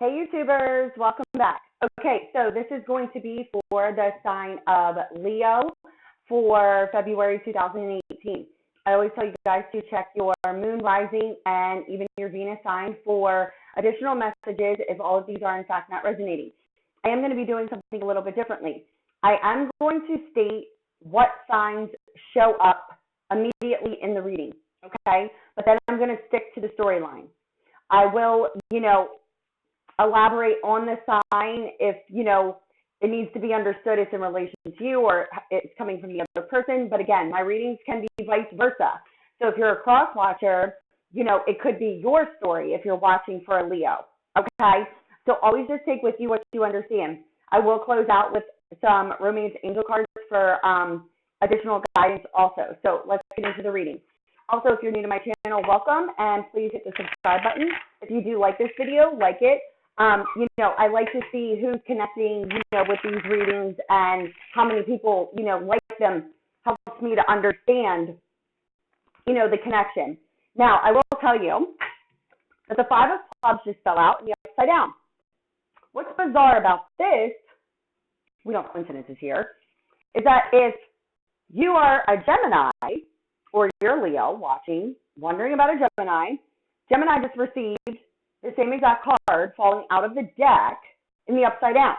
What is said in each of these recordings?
Hey YouTubers, welcome back. Okay, so this is going to be for the sign of Leo for February 2018. I always tell you guys to check your moon, rising, and even your Venus sign for additional messages if all of these are in fact not resonating. I am going to be doing something a little bit differently. I am going to state what signs show up immediately in the reading, okay? But then I'm going to stick to the storyline. I will, elaborate on the sign if, it needs to be understood it's in relation to you or it's coming from the other person. But again, my readings can be vice versa. So if you're a cross watcher, it could be your story if you're watching for a Leo, okay? So always just take with you what you understand. I will close out with some romance angel cards for additional guidance also. So let's get into the reading. Also, if you're new to my channel, welcome, and please hit the subscribe button. If you do like this video, like it. I like to see who's connecting, with these readings and how many people, like them. Helps me to understand, the connection. Now, I will tell you that the Five of Clubs just fell out in the upside down. What's bizarre about this, we don't have coincidences here, is that if you are a Gemini or you're Leo watching, wondering about a Gemini just received the same exact card falling out of the deck in the upside down.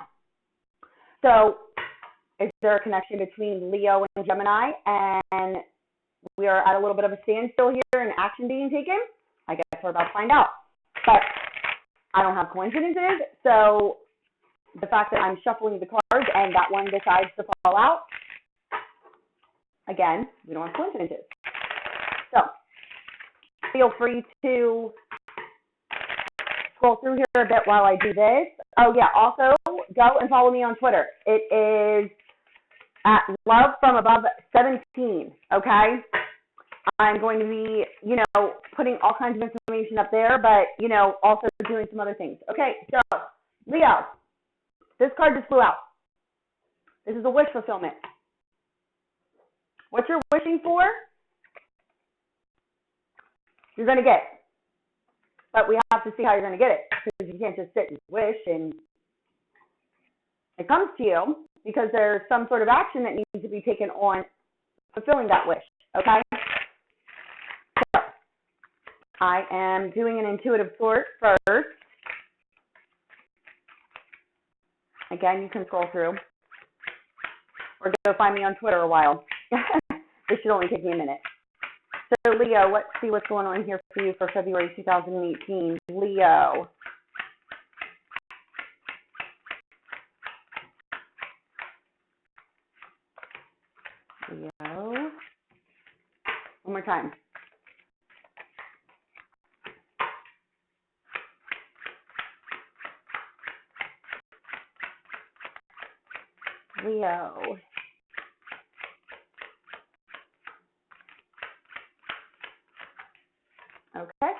So is there a connection between Leo and Gemini, and we are at a little bit of a standstill here and action being taken? I guess we're about to find out. But I don't have coincidences, so the fact that I'm shuffling the cards and that one decides to fall out, again, we don't have coincidences. So feel free to scroll through here a bit while I do this. Oh yeah, also go and follow me on Twitter. It is at lovefromabove17, okay? I'm going to be, putting all kinds of information up there, but, also doing some other things. Okay, so Leo, this card just flew out. This is a wish fulfillment. What you're wishing for, you're going to get. But we have to see how you're going to get it, because you can't just sit and wish and it comes to you because there's some sort of action that needs to be taken on fulfilling that wish, okay? So I am doing an intuitive sort first. Again, you can scroll through or go find me on Twitter a while. This should only take me a minute. So Leo, let's see what's going on here for you for February 2018. Leo. Leo. One more time. Leo. Okay.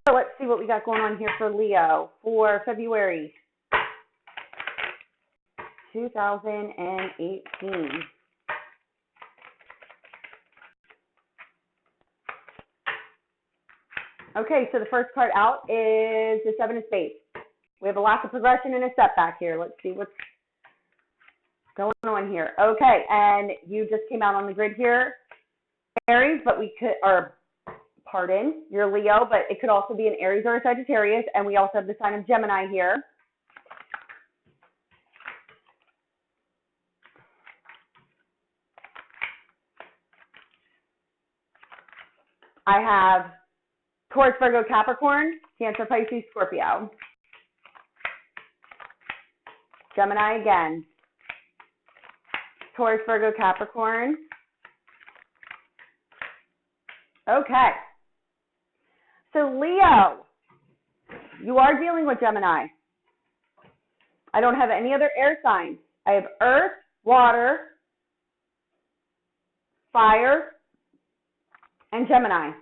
So let's see what we got going on here for Leo for February 2018. Okay, so the first card out is the Seven of Spades. We have a lack of progression and a setback here. Let's see what's going on here. Okay, and you just came out on the grid here, Aries, but we could, or pardon, you're Leo, but it could also be an Aries or a Sagittarius, and we also have the sign of Gemini here. I have Taurus, Virgo, Capricorn, Cancer, Pisces, Scorpio. Gemini again. Taurus, Virgo, Capricorn. Okay. So Leo, you are dealing with Gemini. I don't have any other air signs. I have earth, water, fire, and Gemini.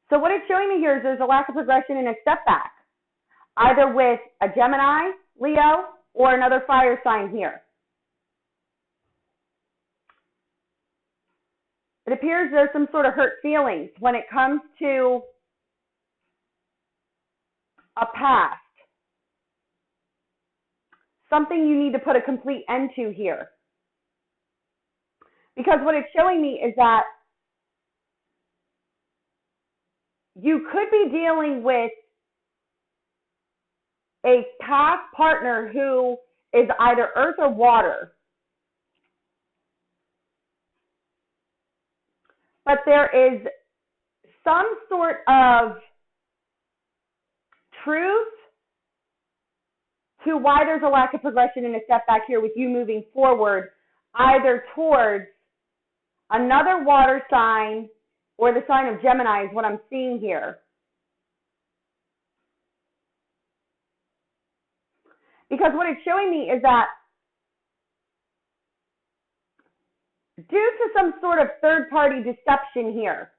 So what it's showing me here is there's a lack of progression and a step back, either with a Gemini, Leo, or another fire sign here. It appears there's some sort of hurt feelings when it comes to a past, something you need to put a complete end to here. Because what it's showing me is that you could be dealing with a past partner who is either earth or water. But there is some sort of truth to why there's a lack of progression and a step back here with you moving forward, either towards another water sign or the sign of Gemini is what I'm seeing here. Because what it's showing me is that due to some sort of third-party deception here,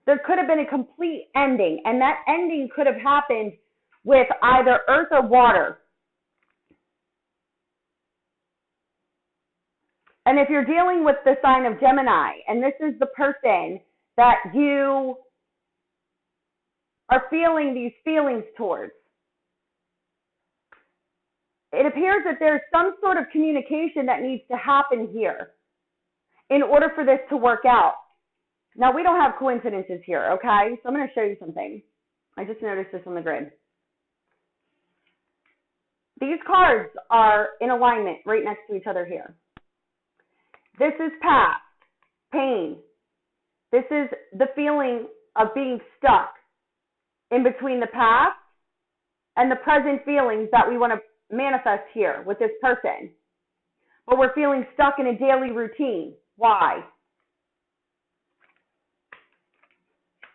there could have been a complete ending, and that ending could have happened with either earth or water. And if you're dealing with the sign of Gemini, and this is the person that you are feeling these feelings towards, it appears that there's some sort of communication that needs to happen here in order for this to work out. Now, we don't have coincidences here, okay? So I'm going to show you something. I just noticed this on the grid. These cards are in alignment right next to each other here. This is past, pain. This is the feeling of being stuck in between the past and the present feelings that we want to manifest here with this person. But we're feeling stuck in a daily routine. Why?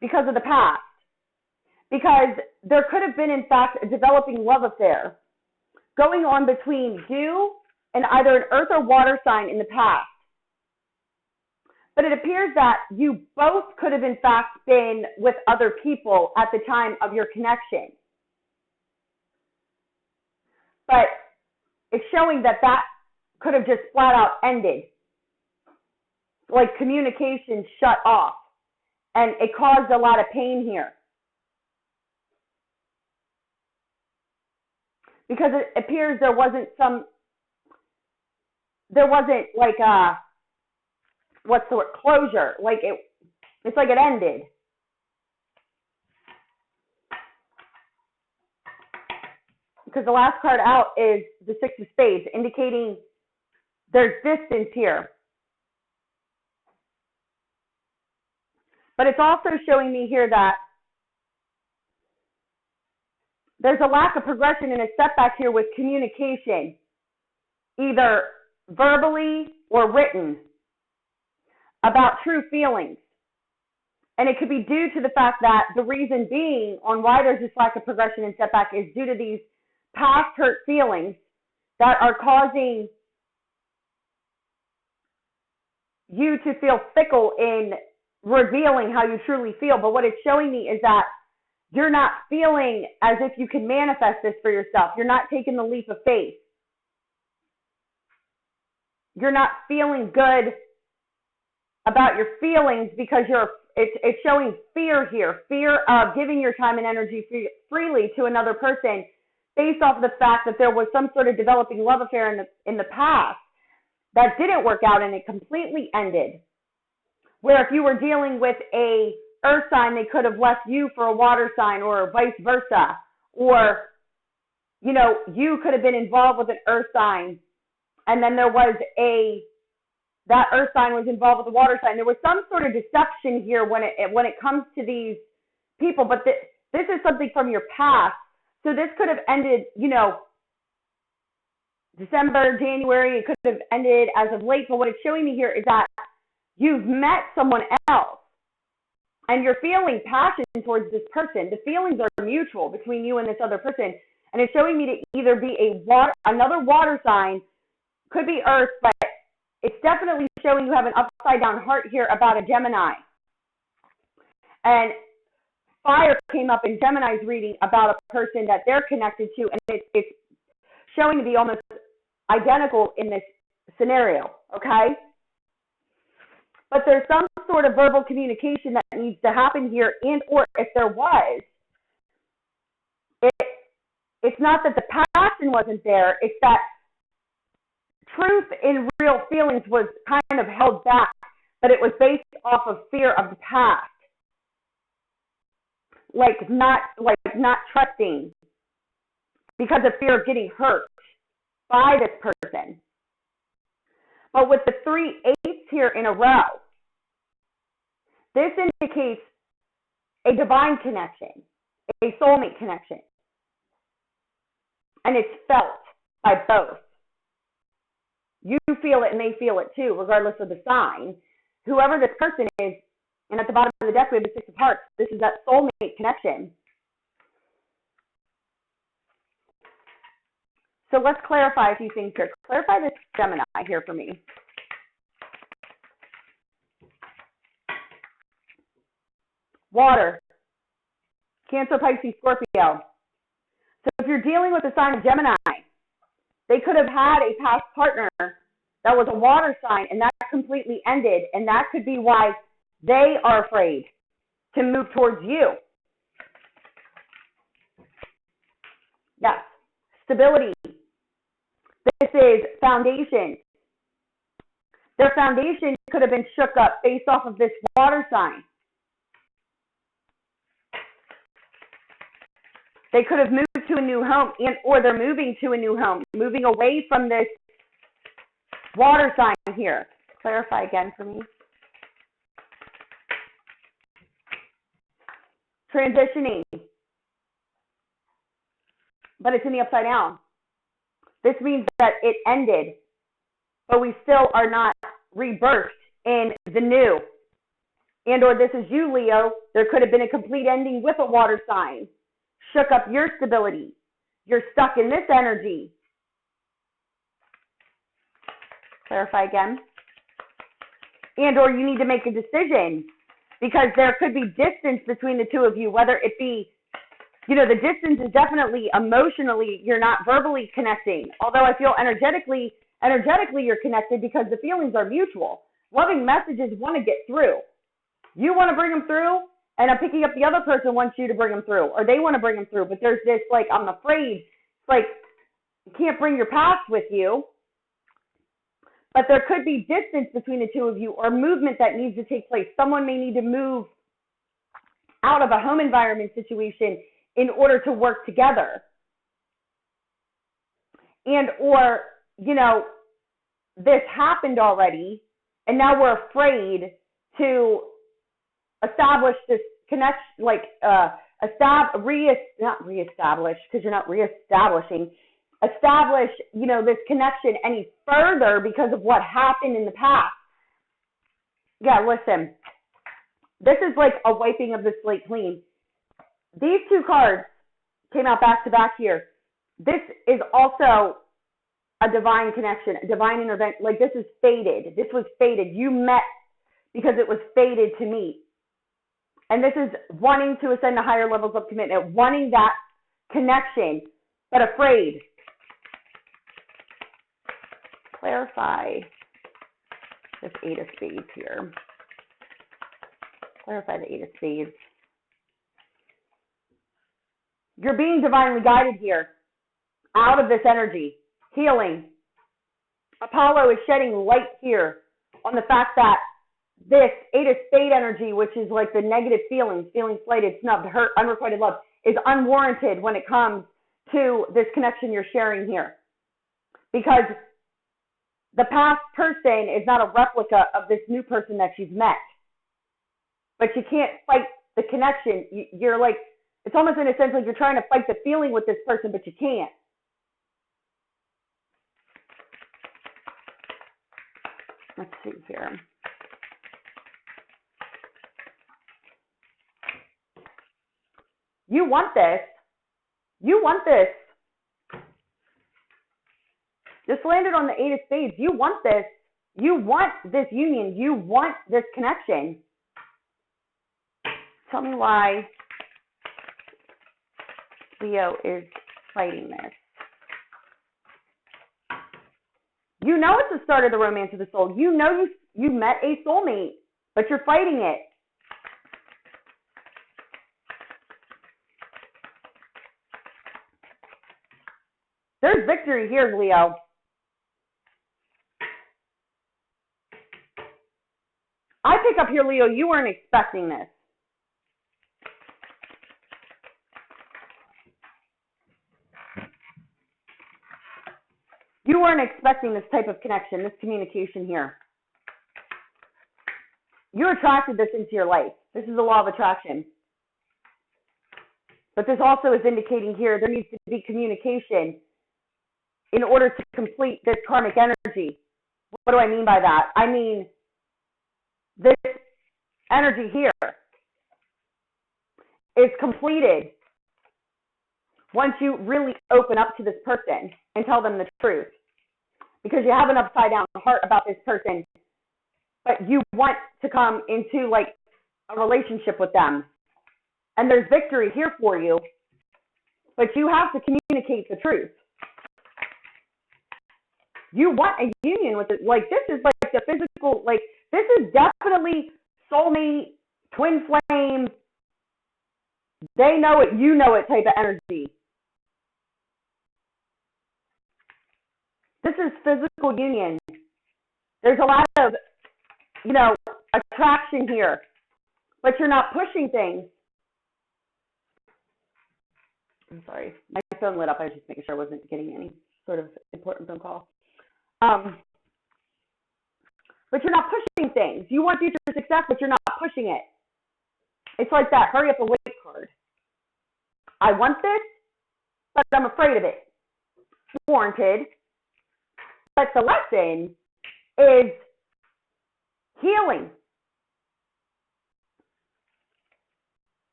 Because of the past. Because there could have been, in fact, a developing love affair going on between you and either an earth or water sign in the past. But it appears that you both could have, in fact, been with other people at the time of your connection. But it's showing that that could have just flat out ended. Like communication shut off. And it caused a lot of pain here. Because it appears there wasn't like a, what's the word, closure. Like it's like it ended. Because the last card out is the Six of Spades, indicating there's distance here. But it's also showing me here that there's a lack of progression and a setback here with communication, either verbally or written, about true feelings. And it could be due to the fact that the reason being on why there's this lack of progression and setback is due to these past hurt feelings that are causing you to feel fickle in revealing how you truly feel. But what it's showing me is that you're not feeling as if you can manifest this for yourself. You're not taking the leap of faith. You're not feeling good about your feelings because it's showing fear here. Fear of giving your time and energy freely to another person based off of the fact that there was some sort of developing love affair in the past that didn't work out and it completely ended. Where if you were dealing with a earth sign, they could have left you for a water sign or vice versa. Or, you could have been involved with an earth sign and then there was that earth sign was involved with the water sign. There was some sort of deception here when it comes to these people, but this is something from your past. So this could have ended, December, January. It could have ended as of late. But what it's showing me here is that you've met someone else and you're feeling passion towards this person. The feelings are mutual between you and this other person. And it's showing me to either be another water sign, could be earth, but it's definitely showing you have an upside down heart here about a Gemini. And fire came up in Gemini's reading about a person that they're connected to, and it's showing to be almost identical in this scenario, okay? But there's some sort of verbal communication that needs to happen here, and or if there was, It's not that the passion wasn't there. It's that truth in real feelings was kind of held back, but it was based off of fear of the past. Not trusting because of fear of getting hurt by this person. But with the 3 8s here in a row, this indicates a divine connection, a soulmate connection. And it's felt by both. You feel it and they feel it too, regardless of the sign. Whoever this person is, and at the bottom of the deck we have the 6 of hearts. This is that soulmate connection. So let's clarify a few things here. Clarify this Gemini here for me. Water, Cancer, Pisces, Scorpio. So if you're dealing with the sign of Gemini, they could have had a past partner that was a water sign, and that completely ended, and that could be why they are afraid to move towards you. Yes, stability. This is foundation. Their foundation could have been shook up based off of this water sign. They could have moved to a new home, or they're moving to a new home, moving away from this water sign here. Clarify again for me. Transitioning. But it's in the upside down. This means that it ended, but we still are not rebirthed in the new. And or this is you, Leo. There could have been a complete ending with a water sign. Shook up your stability. You're stuck in this energy. Clarify again. And or you need to make a decision because there could be distance between the two of you, whether it be, the distance is definitely emotionally, you're not verbally connecting. Although I feel energetically you're connected because the feelings are mutual. Loving messages want to get through. You want to bring them through, and I'm picking up the other person wants you to bring them through, or they want to bring them through. But there's this, I'm afraid, you can't bring your past with you. But there could be distance between the two of you or movement that needs to take place. Someone may need to move out of a home environment situation in order to work together. And or, this happened already, and now we're afraid to establish this connection, not reestablish, because you're not reestablishing, establish, this connection any further because of what happened in the past. Yeah, listen, this is like a wiping of the slate clean. These 2 cards came out back to back here. This is also a divine connection, a divine intervention. This is fated. This was fated. You met because it was fated to meet. And this is wanting to ascend to higher levels of commitment, wanting that connection, but afraid. Clarify this 8 of Spades here. Clarify the 8 of Spades. You're being divinely guided here out of this energy, healing. Apollo is shedding light here on the fact that this 8 of Spades energy, which is like the negative feelings, feeling slighted, snubbed, hurt, unrequited love, is unwarranted when it comes to this connection you're sharing here. Because the past person is not a replica of this new person that you've met. But you can't fight the connection. You're like, it's almost in a sense like you're trying to fight the feeling with this person, but you can't. Let's see here. You want this. You want this. Just landed on the 8 of Spades. You want this. You want this union. You want this connection. Tell me why Leo is fighting this. You know it's the start of the romance of the soul. You know you met a soulmate, but you're fighting it. There's victory here, Leo. I pick up here, Leo, you weren't expecting this. You weren't expecting this type of connection, this communication here. You attracted this into your life. This is the law of attraction. But this also is indicating here there needs to be communication in order to complete this karmic energy. What do I mean by that? I mean, this energy here is completed once you really open up to this person and tell them the truth. Because you have an upside down heart about this person, but you want to come into like a relationship with them. And there's victory here for you, but you have to communicate the truth. You want a union with it. Like, this is like the physical, like, this is definitely soulmate, twin flame, they know it, you know it type of energy. This is physical union. There's a lot of, attraction here, but you're not pushing things. I'm sorry, my phone lit up. I was just making sure I wasn't getting any sort of important phone call. But you're not pushing things. You want future success, but you're not pushing it. It's like that hurry up and wait card. I want this, but I'm afraid of it. Warranted. But the lesson is healing.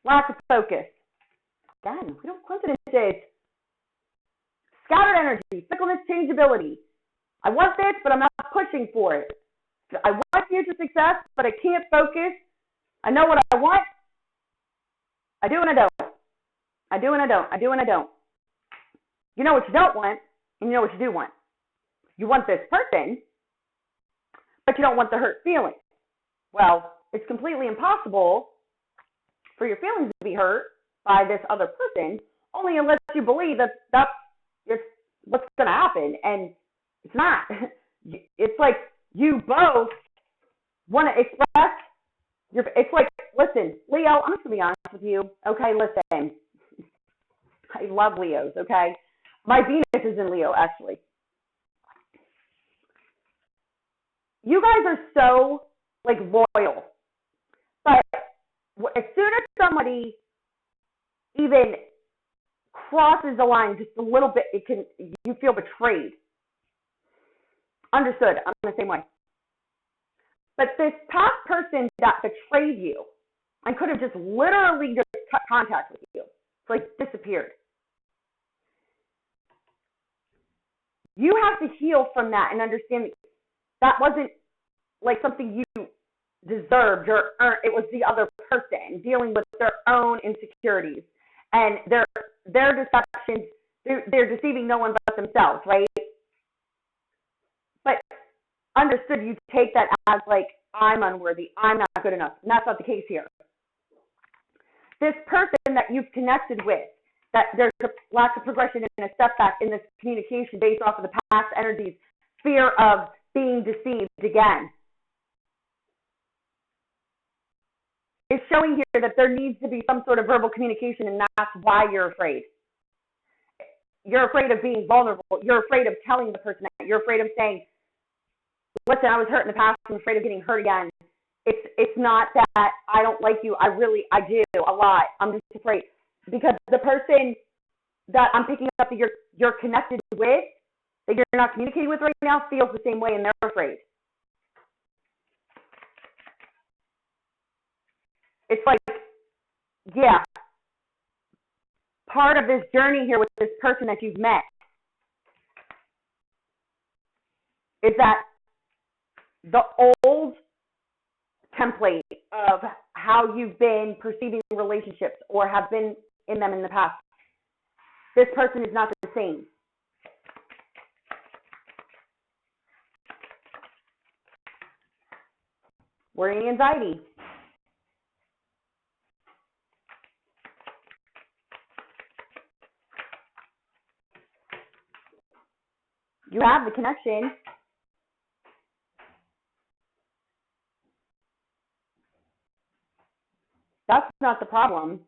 Lack of focus. Again, we don't coincidences. Scattered energy, fickleness, changeability. I want this, but I'm not pushing for it. I want future success, but I can't focus. I know what I want. I do and I don't. I do and I don't. I do and I don't. You know what you don't want, and you know what you do want. You want this person, but you don't want the hurt feeling. Well, it's completely impossible for your feelings to be hurt by this other person, only unless you believe that that's what's going to happen. And it's not. It's like you both want to express it's like, listen, Leo, I'm just going to be honest with you. Okay, listen. I love Leos, okay? My Venus is in Leo, actually. You guys are so, loyal. But as soon as somebody even crosses the line just a little bit, you feel betrayed. Understood. I'm the same way. But this past person that betrayed you and could have just literally just cut contact with you, disappeared. You have to heal from that and understand that wasn't something you deserved or earned. It was the other person dealing with their own insecurities and their deceptions. They're deceiving no one but themselves, right? But understood, you take that as I'm unworthy, I'm not good enough. And that's not the case here. This person that you've connected with, that there's a lack of progression and a step back in this communication based off of the past energies, fear of being deceived again. It's showing here that there needs to be some sort of verbal communication, and that's why you're afraid. You're afraid of being vulnerable. You're afraid of telling the person that. You're afraid of saying, listen, I was hurt in the past. I'm afraid of getting hurt again. It's not that I don't like you. I do a lot. I'm just afraid. Because the person that I'm picking up that you're connected with, that you're not communicating with right now, feels the same way, and they're afraid. It's part of this journey here with this person that you've met is that the old template of how you've been perceiving relationships or have been in them in the past, this person is not the same. Worry and anxiety. You have the connection. That's not the problem.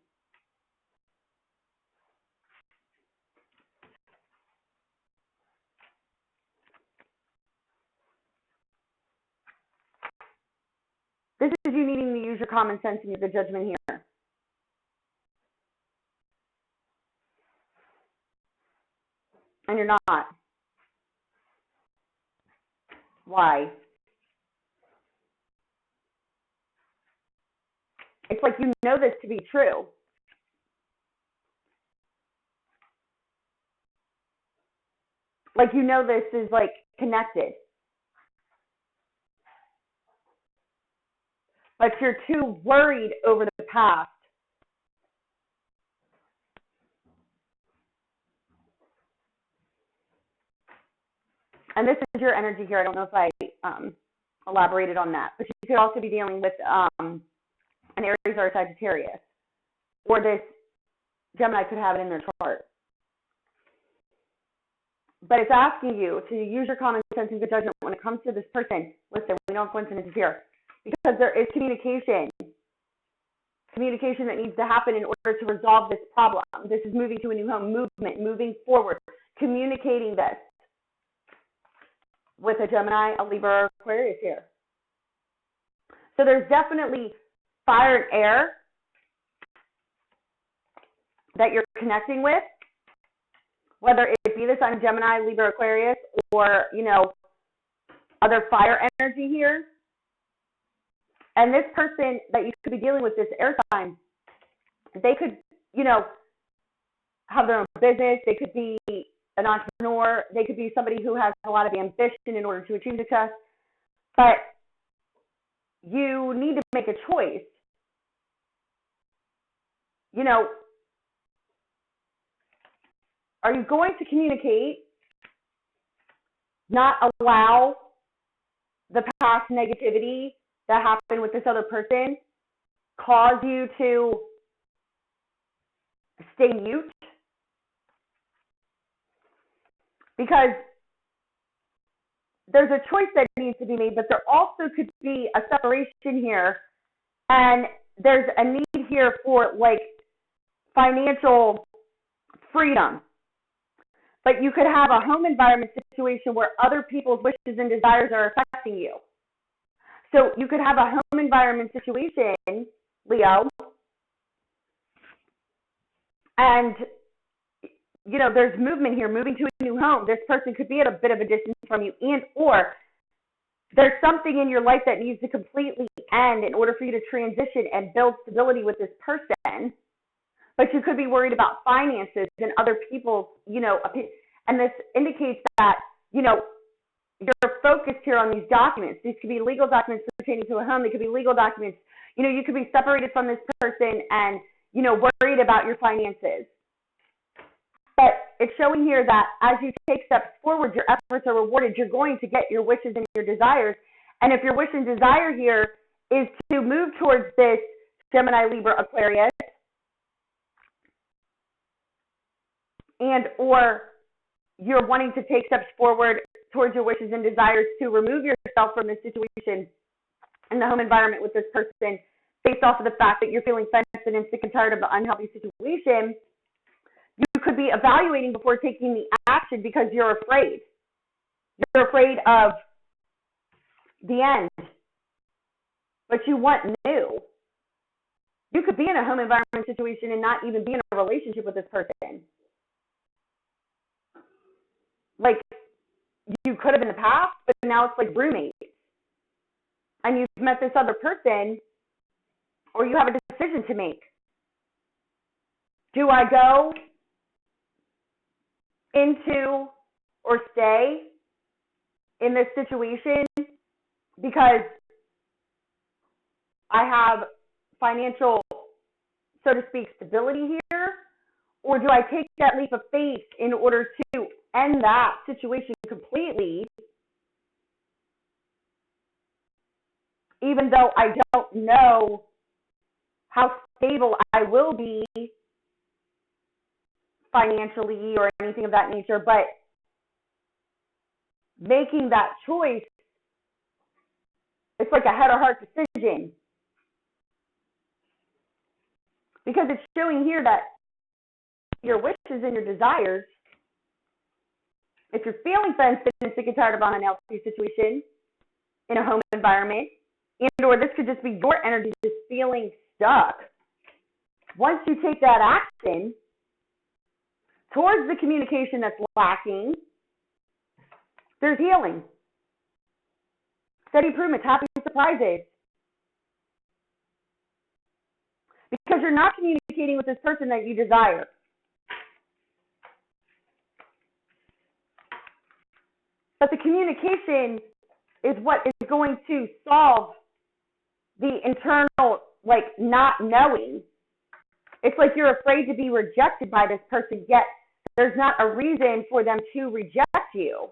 This is you needing to use your common sense and your good judgment here. And you're not. Why? It's like you know this to be true. Like you know this is like connected. But you're too worried over the past. And this is your energy here. I don't know if I elaborated on that. But you could also be dealing with an Aries or a Sagittarius. Or this Gemini could have it in their chart. But it's asking you to use your common sense and good judgment when it comes to this person. Listen, we don't have coincidences here. Because there is communication. Communication that needs to happen in order to resolve this problem. This is moving to a new home, movement, moving forward, communicating this with a Gemini, a Libra, or Aquarius here. So there's definitely fire and air that you're connecting with, whether it be the Sun, Gemini, Libra, Aquarius, or, you know, other fire energy here. And this person that you could be dealing with, this air sign, they could, you know, have their own business. They could be an entrepreneur. They could be somebody who has a lot of ambition in order to achieve success. But you need to make a choice. You know, are you going to communicate, not allow the past negativity that happened with this other person cause you to stay mute? Because there's a choice that needs to be made, but there also could be a separation here, and there's a need here for like financial freedom. But you could have a home environment situation where other people's wishes and desires are affecting you. So you could have a home environment situation, Leo, and, you know, there's movement here, moving to a new home. This person could be at a bit of a distance from you, and or there's something in your life that needs to completely end in order for you to transition and build stability with this person. But you could be worried about finances and other people's, you know, and this indicates that, you know, you're focused here on these documents. These could be legal documents pertaining to a home. They could be legal documents. You know, you could be separated from this person and, you know, worried about your finances. But it's showing here that as you take steps forward, your efforts are rewarded. You're going to get your wishes and your desires. And if your wish and desire here is to move towards this Gemini, Libra, Aquarius, and or you're wanting to take steps forward towards your wishes and desires to remove yourself from this situation in the home environment with this person based off of the fact that you're feeling fenced and sick and tired of the unhealthy situation, you could be evaluating before taking the action because you're afraid. You're afraid of the end, but you want new. You could be in a home environment situation and not even be in a relationship with this person. Like, you could have in the past, but now it's like roommates. And you've met this other person, or you have a decision to make. Do I go into or stay in this situation because I have financial, so to speak, stability here? Or do I take that leap of faith in order to end that situation completely, even though I don't know how stable I will be financially or anything of that nature, but making that choice, it's like a head or heart decision. Because it's showing here that your wishes and your desires, if you're feeling fenced and sick and tired of an unhealthy situation in a home environment, and or this could just be your energy just feeling stuck. Once you take that action towards the communication that's lacking, there's healing, steady improvements, happy surprises. Because you're not communicating with this person that you desire. But the communication is what is going to solve the internal, like, not knowing. It's like you're afraid to be rejected by this person, yet there's not a reason for them to reject you.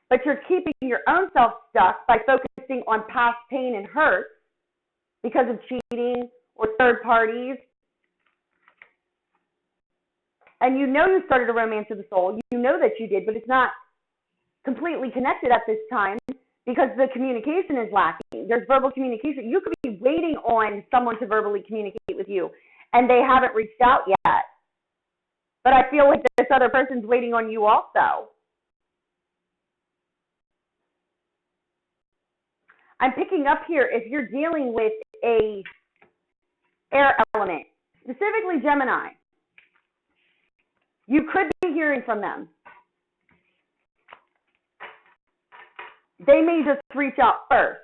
But you're keeping your own self stuck by focusing on past pain and hurt because of cheating or third parties. And you know you started a romance of the soul. You know that you did, but it's not completely connected at this time because the communication is lacking. There's verbal communication. You could be waiting on someone to verbally communicate with you, and they haven't reached out yet. But I feel like this other person's waiting on you also. I'm picking up here if you're dealing with a air element, specifically Gemini. You could be hearing from them. They may just reach out first.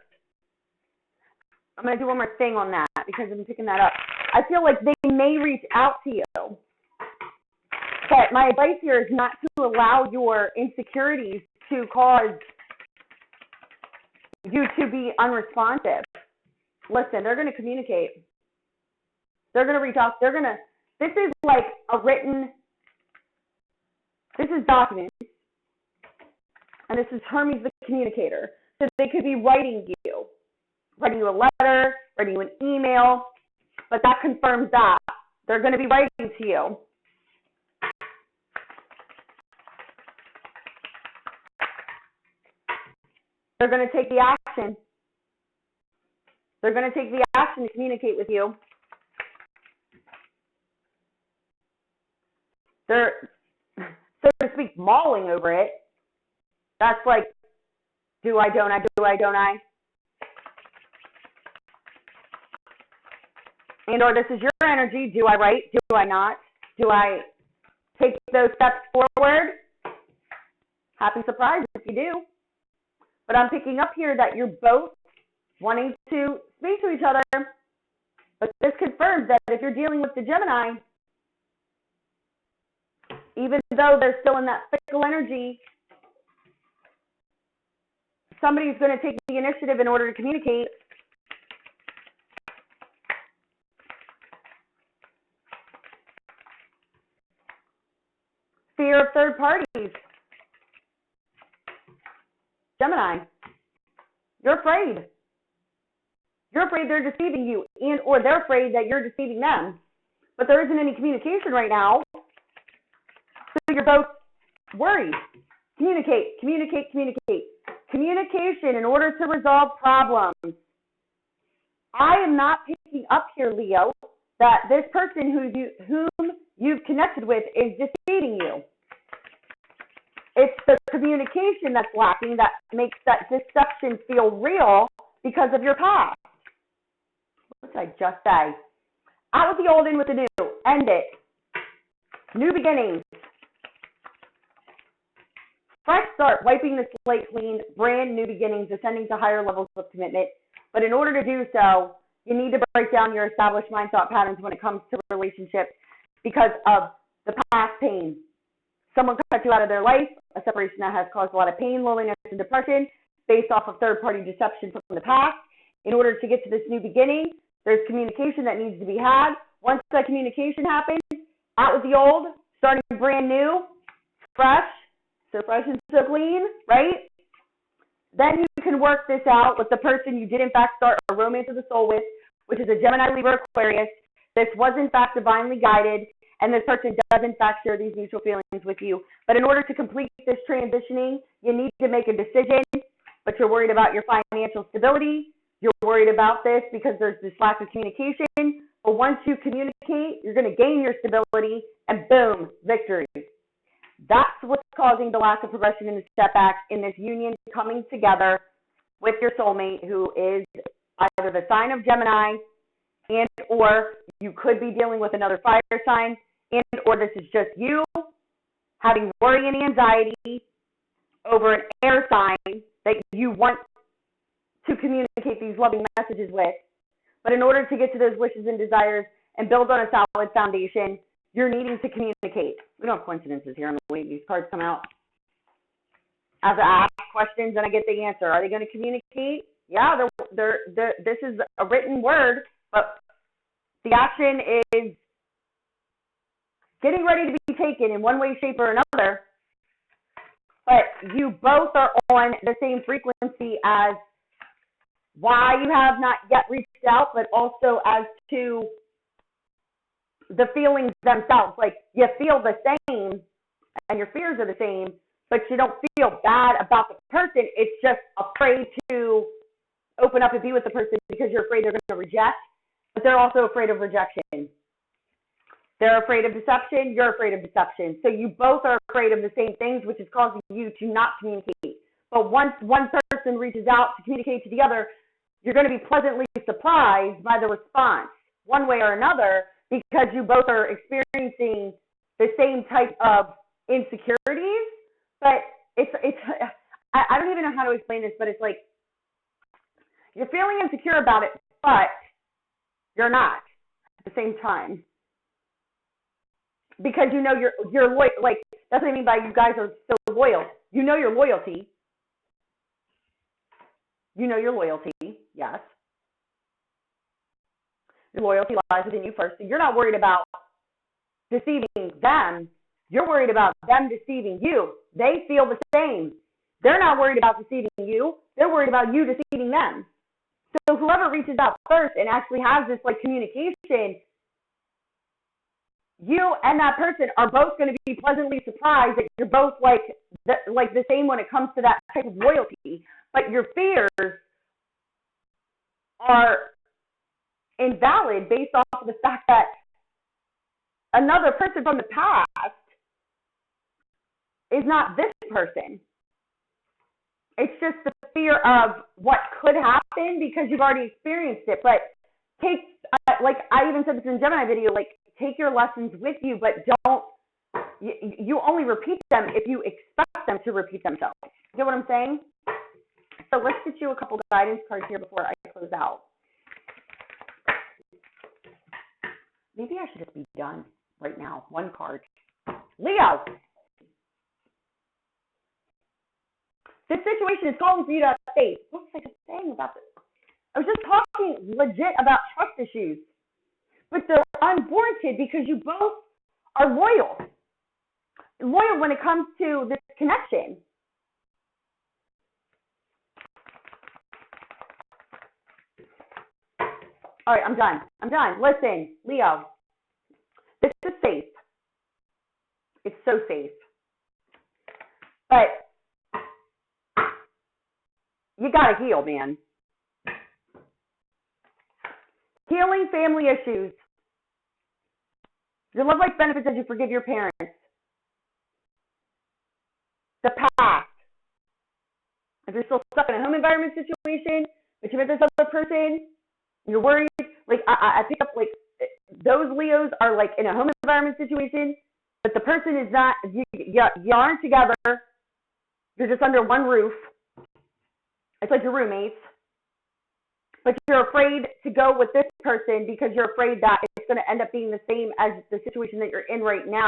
I'm going to do one more thing on that because I'm picking that up. I feel like they may reach out to you. But my advice here is not to allow your insecurities to cause you to be unresponsive. Listen, they're going to communicate. They're going to reach out. This is like a written, this is documents. And this is Hermes the communicator. So they could be writing you a letter, writing you an email, but that confirms that. They're going to be writing to you. They're going to take the action. They're going to take the action to communicate with you. They're, so to speak, mulling over it. That's like, do I, don't I, do I, don't I? And or this is your energy. Do I write? Do I not? Do I take those steps forward? Happy surprise if you do. But I'm picking up here that you're both wanting to speak to each other. But this confirms that if you're dealing with the Gemini, even though they're still in that fickle energy, somebody's going to take the initiative in order to communicate. Fear of third parties. Gemini, you're afraid. You're afraid they're deceiving you, and or they're afraid that you're deceiving them. But there isn't any communication right now. So you're both worried. Communicate, communicate, communicate. Communication in order to resolve problems. I am not picking up here, Leo, that this person whom you've connected with is deceiving you. It's the communication that's lacking that makes that deception feel real because of your past. What did I just say? Out with the old, in with the new. End it. New beginnings. Fresh start, wiping the slate clean, brand new beginnings, ascending to higher levels of commitment. But in order to do so, you need to break down your established mind thought patterns when it comes to relationships because of the past pain. Someone cut you out of their life, a separation that has caused a lot of pain, loneliness, and depression based off of third-party deception from the past. In order to get to this new beginning, there's communication that needs to be had. Once that communication happens, out with the old, starting brand new, fresh, so fresh and so clean, right? Then you can work this out with the person you did in fact start a romance of the soul with, which is a Gemini, Libra, Aquarius. This was in fact divinely guided, and this person does in fact share these mutual feelings with you. But in order to complete this transitioning, you need to make a decision, but you're worried about your financial stability. You're worried about this because there's this lack of communication. But once you communicate, you're going to gain your stability, and boom, victory. That's what's causing the lack of progression in the setback in this union coming together with your soulmate, who is either the sign of Gemini, and or you could be dealing with another fire sign, and or this is just you having worry and anxiety over an air sign that you want to communicate these loving messages with. But in order to get to those wishes and desires and build on a solid foundation, you're needing to communicate. We don't have coincidences here on the way these cards come out. As I ask questions and I get the answer. Are they going to communicate? Yeah, this is a written word, but the action is getting ready to be taken in one way, shape, or another. But you both are on the same frequency as why you have not yet reached out, but also as to the feelings themselves. Like, you feel the same and your fears are the same, but you don't feel bad about the person. It's just afraid to open up and be with the person because you're afraid they're going to reject, but they're also afraid of rejection. They're afraid of deception. You're afraid of deception. So you both are afraid of the same things, which is causing you to not communicate. But once one person reaches out to communicate to the other, you're going to be pleasantly surprised by the response, one way or another, because you both are experiencing the same type of insecurities. But I don't even know how to explain this, but it's like you're feeling insecure about it, but you're not at the same time. Because you know you're loyal. Like, that's what I mean by you guys are so loyal. You know your loyalty. You know your loyalty, yes. Your loyalty lies within you first. So you're not worried about deceiving them. You're worried about them deceiving you. They feel the same. They're not worried about deceiving you. They're worried about you deceiving them. So whoever reaches out first and actually has this like communication, you and that person are both going to be pleasantly surprised that you're both like the same when it comes to that type of loyalty. But your fears are invalid based off of the fact that another person from the past is not this person. It's just the fear of what could happen because you've already experienced it. But take, like I even said this in Gemini video, like take your lessons with you, but don't, you only repeat them if you expect them to repeat themselves. You get what I'm saying? So let's get you a couple guidance cards here before I close out. Maybe I should just be done right now. One card. Leo. This situation is calling for you to have faith. What was I just saying about this? I was just talking legit about trust issues. But they're unwarranted because you both are loyal. Loyal when it comes to this connection. All right, I'm done. Listen, Leo, this is safe. It's so safe. But you got to heal, man. Healing family issues. Your love life benefits as you forgive your parents. The past. If you're still stuck in a home environment situation, but you met this other person, you're worried. Like, I pick up, like, those Leos are, like, in a home environment situation, but the person is not, you aren't together. You're just under one roof. It's like your roommates. But you're afraid to go with this person because you're afraid that it's going to end up being the same as the situation that you're in right now.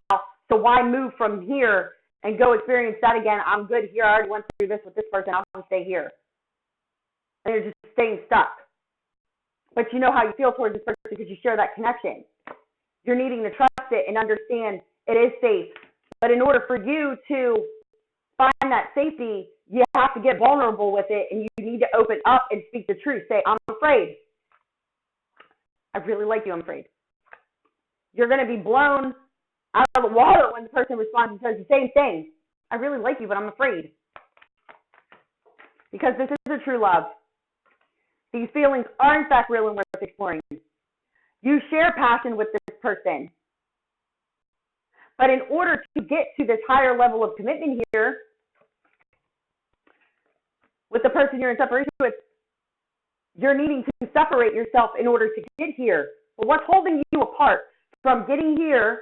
So why move from here and go experience that again? I'm good here. I already went through this with this person. I'm going to stay here. And you're just staying stuck. But you know how you feel towards this person because you share that connection. You're needing to trust it and understand it is safe. But in order for you to find that safety, you have to get vulnerable with it, and you need to open up and speak the truth. Say, I'm afraid. I really like you, I'm afraid. You're going to be blown out of the water when the person responds and says the same thing. I really like you, but I'm afraid. Because this is a true love. These feelings are in fact real and worth exploring. You share passion with this person. But in order to get to this higher level of commitment here, with the person you're in separation with, you're needing to separate yourself in order to get here. But what's holding you apart from getting here,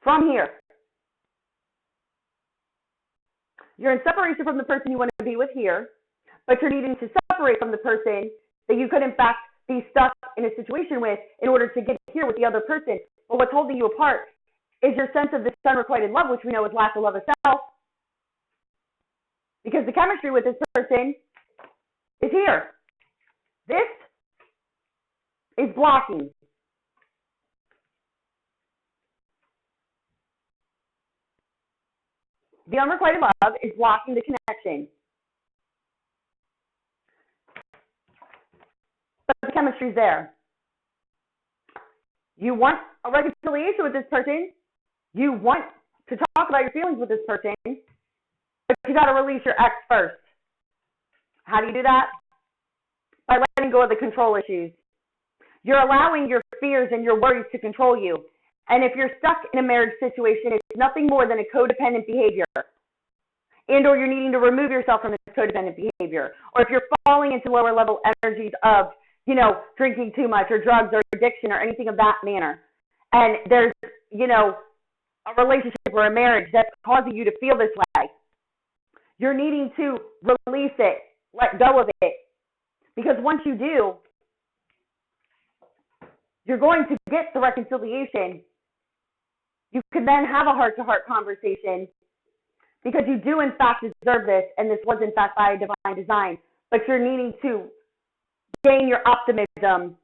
from here? You're in separation from the person you want to be with here, but you're needing to separate from the person that you could in fact be stuck in a situation with in order to get here with the other person. But what's holding you apart is your sense of this unrequited love, which we know is lack of love of self. Because the chemistry with this person is here. This is blocking. The unrequited love is blocking the connection. But the chemistry's there. You want a reconciliation with this person. You want to talk about your feelings with this person. But you got to release your ex first. How do you do that? By letting go of the control issues. You're allowing your fears and your worries to control you. And if you're stuck in a marriage situation, it's nothing more than a codependent behavior. And or you're needing to remove yourself from this codependent behavior. Or if you're falling into lower level energies of, drinking too much or drugs or addiction or anything of that manner. And there's, a relationship or a marriage that's causing you to feel this way. You're needing to release it, let go of it. Because once you do, you're going to get the reconciliation. You can then have a heart-to-heart conversation because you do, in fact, deserve this, and this was, in fact, by divine design. But you're needing to gain your optimism,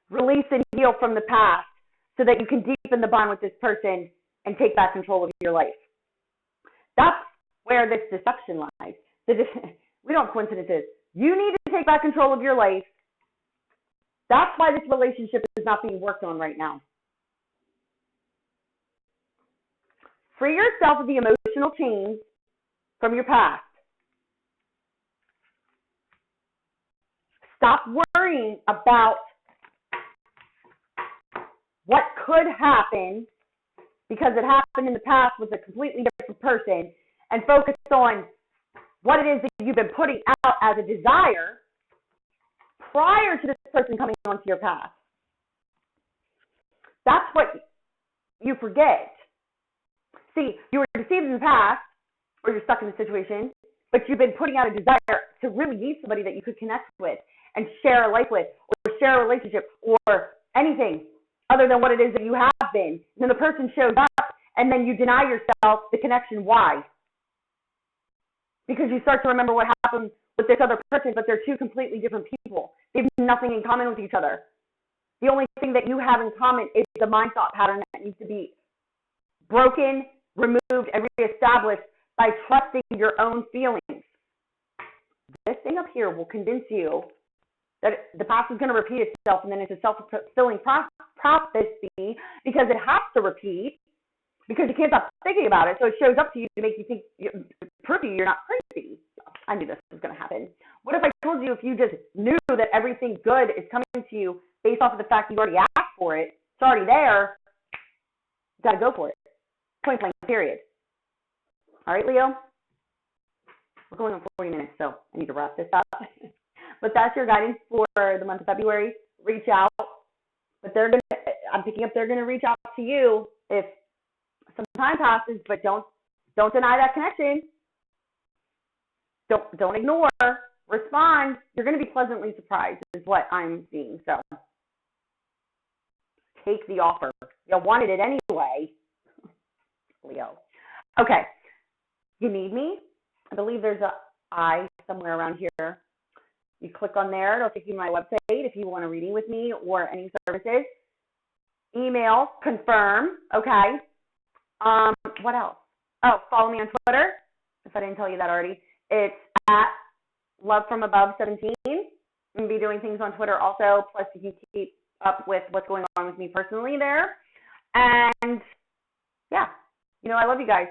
release and heal from the past so that you can deepen the bond with this person and take back control of your life. That's where this deception lies. We don't have coincidences. You need to take back control of your life. That's why this relationship is not being worked on right now. Free yourself of the emotional chains from your past. Stop worrying about what could happen because it happened in the past with a completely different person, and focus on what it is that you've been putting out as a desire prior to this person coming onto your path. That's what you forget. See, you were deceived in the past, or you're stuck in a situation, but you've been putting out a desire to really meet somebody that you could connect with and share a life with, or share a relationship, or anything other than what it is that you have been. And then the person shows up, and then you deny yourself the connection. Why? Because you start to remember what happened with this other person, but they're two completely different people. They have nothing in common with each other. The only thing that you have in common is the mind thought pattern that needs to be broken, removed, and reestablished by trusting your own feelings. This thing up here will convince you that the past is going to repeat itself, and then it's a self-fulfilling prophecy because it has to repeat, because you can't stop thinking about it. So it shows up to you to make you think, prove to you you're not crazy. I knew this was going to happen. What if I told you if you just knew that everything good is coming to you based off of the fact you already asked for it, it's already there, you got to go for it. Point blank, period. All right, Leo? We're going on 40 minutes, so I need to wrap this up. But that's your guidance for the month of February. Reach out. But I'm picking up they're going to reach out to you if some time passes, but don't deny that connection. Don't ignore. Respond. You're going to be pleasantly surprised is what I'm seeing. So take the offer. You wanted it anyway. Leo. Okay. You need me? I believe there's a I somewhere around here. You click on there. It'll take you to my website if you want a reading with me or any services. Email, confirm. Okay. What else? Oh, follow me on Twitter, if I didn't tell you that already. It's at lovefromabove17. I'm going to be doing things on Twitter also, plus you can keep up with what's going on with me personally there. And yeah, I love you guys.